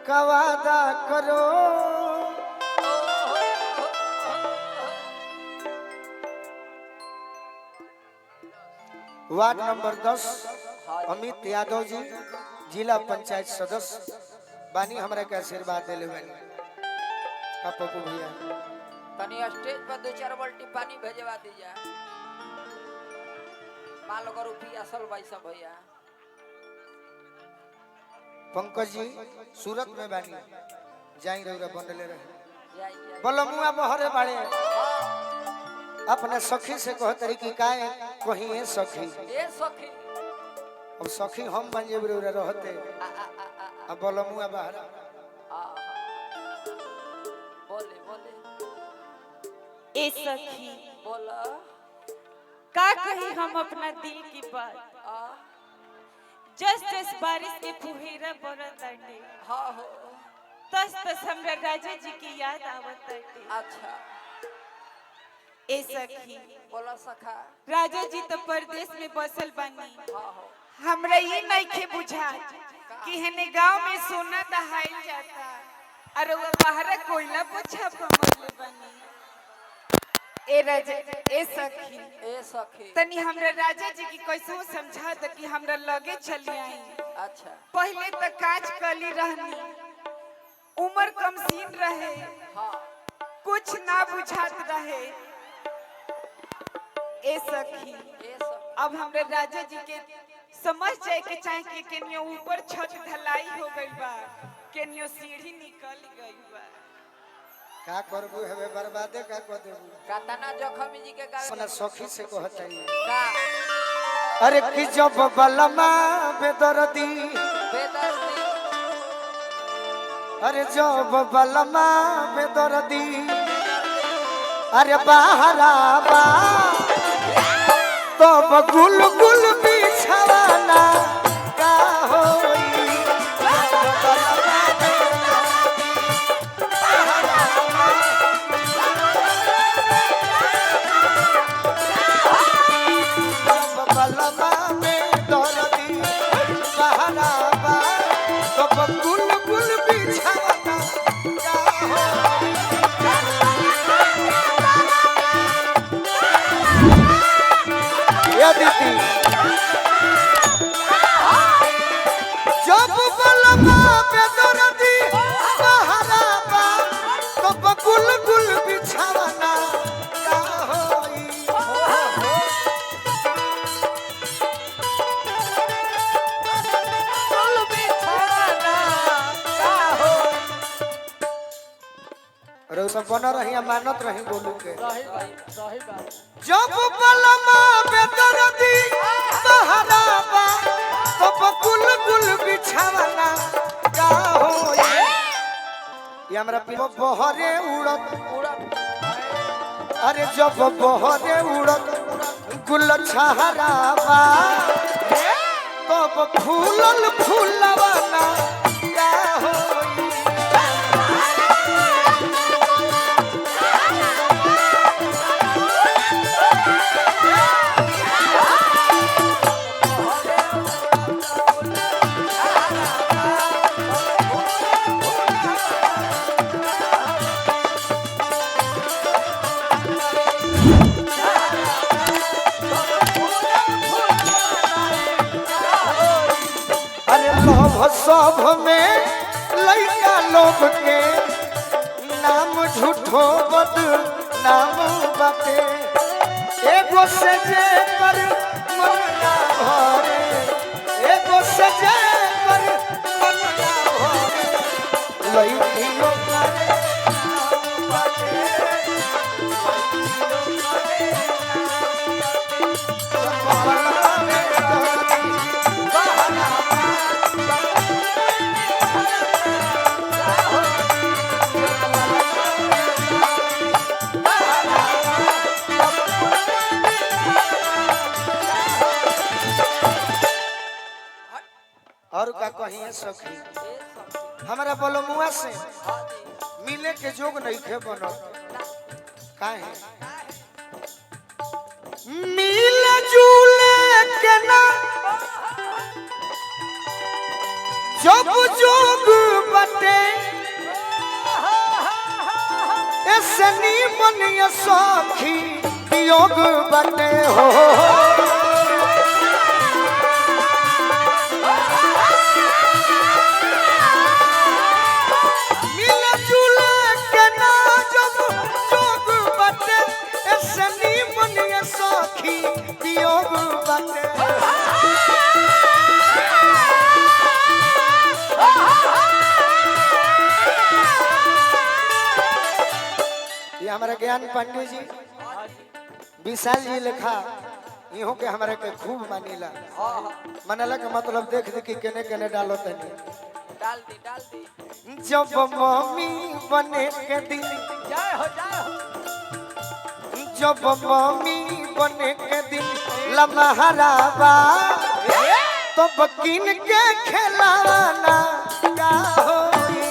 का वादा करो। वार्ड नंबर 10 अमित यादव जी जिला पंचायत सदस्य बानी हमरा के आशीर्वाद दिले बानी। का पप्पू भैया तनी स्टेज पर 2-4 बाल्टी पानी भेजवा दीजिए। माल को रुपया असल भाई सब भैया। पंकज जी सूरत में बानी जाई रउरा बनले रहे जाइए बलमुआ बहरे बाड़े अपने सखी से कह तरी की काहे कहीं है सखी ए सखी अब सखी हम बन जेब रउरा रहते अब बलमुआ बाहर बोले बोले ए सखी बोला का कही हम अपना दिल की बात। जस बारिश के फुहेरा बरत आटे हाँ हो तस हमरा राजा जी की याद आवत आटे। अच्छा ए सखी बोला सखा राजा जी तो परदेश में बसल बानी। हाँ हो हमरा ये नहीं के बुझा कि हने गांव में सोना दहाइल जाता और वो बाहर कोयला पोछा पमले बानी। ए राजा ए सखी तनी हमरा राजा जी की कैसे समझा त कि हमरा लगे चली आई। अच्छा पहले तो काज कली रहनी उम्र कम सीन रहे हाँ कुछ ना बुझात रहे। ए सखी अब हमरे राजा जी के समझ जाए के चाहे कि केनियो ऊपर छत ढलाई हो गई बा केनियो सीढ़ी निकल गई बा। का करबू हवे बर्बादे का कर देबू। कातना जखमी जी के गावे अपना सखी से कहतई का अरे कि जब बलमा बेदर्दी बेदर्दी अरे जब बलमा बेदर्दी अरे बाहरा बा तब गुल गुल बिछवाना का होई। जब बलमा बेदर्दी बाहरा बा तब गुल गुल बिछवाना का होई। दीदी जब बलमा बेदर्दी बाहरा बा तब गुल गुल बिछवाना का होई। गुल बिछवाना का होई। रो सब बन रही मानत रही बोलू के सही भाई सही बात। जब बलमा बेदर्दी बाहरा बा तब गुल गुल बिछवाना का होई। ये हमरा पिलो बहरे उड़त उड़त अरे जब बहरे उड़त गुल छहरा बा तब फूलल फूलवाना का होई। अरे लोभ सब में लइका लोग के नाम झूठो बदनाम बाटे। एगो से जे पर मन ना भरे एगो से जे पर मन ना भरे लइकियो करे नाम बाटे। बलमा बेदर्दी बाहरा और का कही है सखी हमारा बलमुआ से मिले के जोग नहीं खे बनो काहे मिले जुले के ना जब जोग बटे ऐसनी मन ये सखी योग बटे हो मिले जुले के ना जब जोग बटे ऐसनी मन ये सखी योग बटे ये हमारा ज्ञान पांडे जी विशाल जी लिखा इहो के हमारे के खूब मानीला मनला के मतलब देख दे कि केने केने डालो तनी डाल दी जब मम्मी बने के दिन जब मम्मी बने के दिन लमहराबा तो बकिन के खिलाना का होई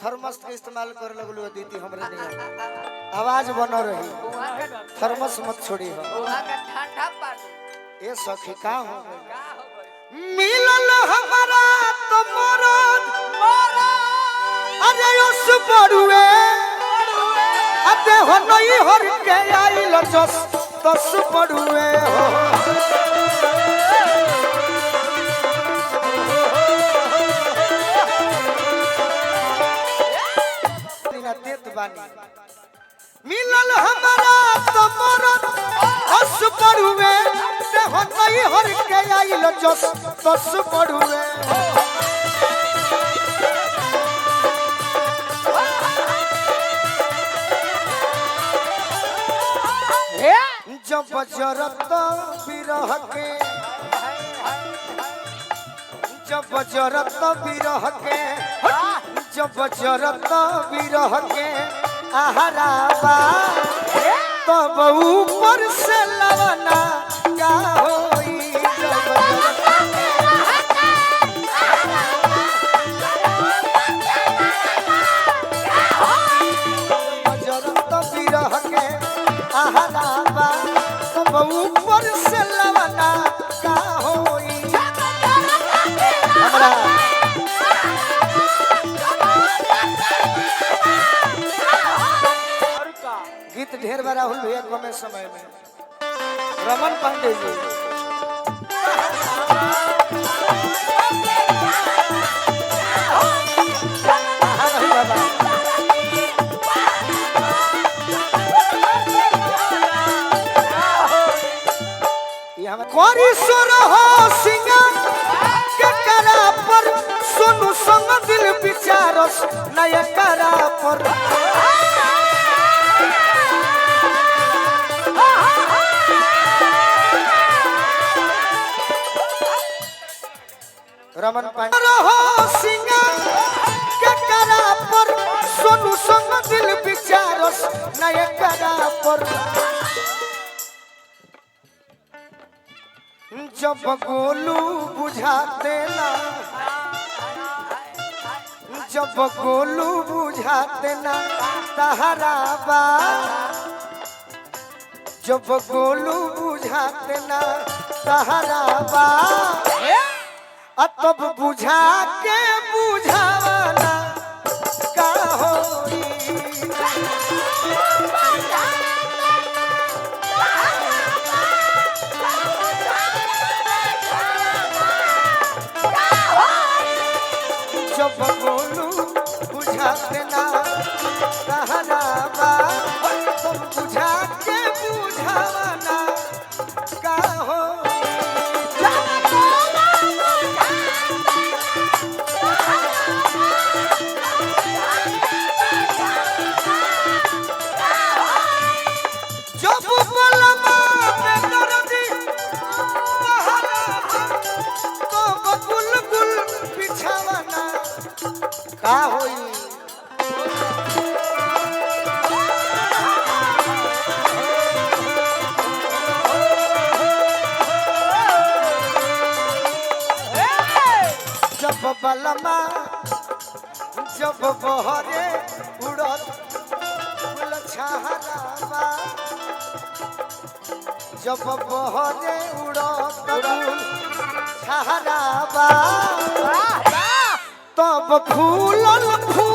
थर्मस के इस्तेमाल कर लगलू दीदी हमरे नहीं आवाज बनो रही थर्मस मत छोड़ी हो वहां का ठंडा पानी ए सखी का हो का हो गई मिलल हमारा तो मरद अरे उस बड़ुए अते हो नहीं हर के आइल जस तस बड़ुए हो मिलल हमारा तो मरद हस पड़ुए देह नहीं हर के आइल जस तस पड़ुए जब जरत बिरह के जब जरत बिरह के जब जरत बिरह के आहराबा तब ऊपर से लवना क्या होई जरत बिरह के आहराबा तब ऊपर से लवना क्या होई हमरा गीत ढेर बार राहुल भैया कमे समय में रमन पांडे जी कोरी सुर हो सिंगर के करा पर सुनु संग दिल विचारस नया करा पर रमन पांडे रहो सिंगर के करा पर सोनू संग दिल विचारस नया करा पर जब गोलू बुझा देना जब गोलू बुझा देना तहराबा जब गोलू बुझा देना तहराबा तब बुझा के बुझावाना का होई घरे ना कहराबा तुम बुझा के बुझावाना का हो जब बलमा में दर्दी कहराबा तो बकुल गुल बिछावाना का होई जब बलमा जब बहरे उड़त फूल छहरावा जब बहरे उड़त फूल छहरावा तब फूलल फूल